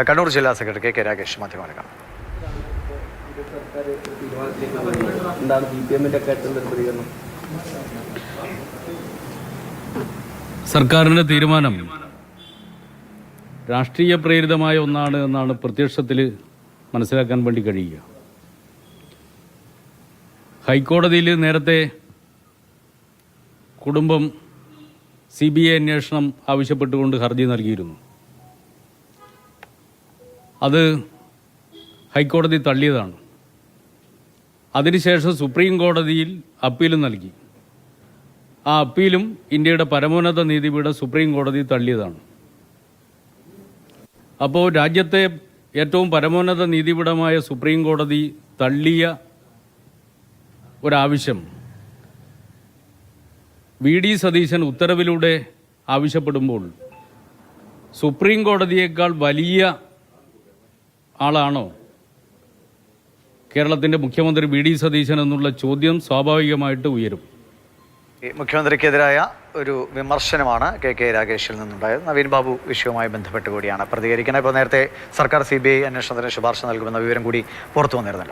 കണ്ണൂർ ജില്ലാ secretary K Ragesh മാധ്യമങ്ങളെ കാണാം. സർക്കാരിൻ്റെ തീരുമാനം രാഷ്ട്രീയ പ്രേരിതമായ ഒന്നാണ് എന്നാണ് പ്രത്യക്ഷത്തിൽ മനസ്സിലാക്കാൻ വേണ്ടി കഴിയുക. ഹൈക്കോടതിയിൽ നേരത്തെ കുടുംബം CBI അന്വേഷണം ആവശ്യപ്പെട്ടുകൊണ്ട് ഹർജി നൽകിയിരുന്നു. അത് ഹൈക്കോടതി തള്ളിയതാണ്. അതിനുശേഷം സുപ്രീം കോടതിയിൽ അപ്പീലും നൽകി. ആ അപ്പീലും ഇന്ത്യയുടെ പരമോന്നത നീതിപീഠം സുപ്രീം കോടതി തള്ളിയതാണ്. അപ്പോൾ രാജ്യത്തെ ഏറ്റവും പരമോന്നത നീതിപീഠമായ സുപ്രീം കോടതി തള്ളിയ ഒരാവശ്യം VD സതീശൻ ഉത്തരവിലൂടെ ആവശ്യപ്പെടുമ്പോൾ സുപ്രീം കോടതിയേക്കാൾ വലിയ ആളാണോ കേരളത്തിൻ്റെ മുഖ്യമന്ത്രി VD സതീശൻ എന്നുള്ള ചോദ്യം സ്വാഭാവികമായിട്ട് ഉയരും. മുഖ്യമന്ത്രിക്കെതിരായ ഒരു വിമർശനമാണ് കെ രാഗേഷിൽ നിന്നുണ്ടായത്. നവീൻ ബാബു വിഷയവുമായി ബന്ധപ്പെട്ട് കൂടിയാണ് പ്രതികരിക്കുന്നത്. ഇപ്പോൾ നേരത്തെ സർക്കാർ CBI അന്വേഷണത്തിന് ശുപാർശ നൽകുമെന്ന വിവരം കൂടി പുറത്തു വന്നിരുന്നല്ലോ.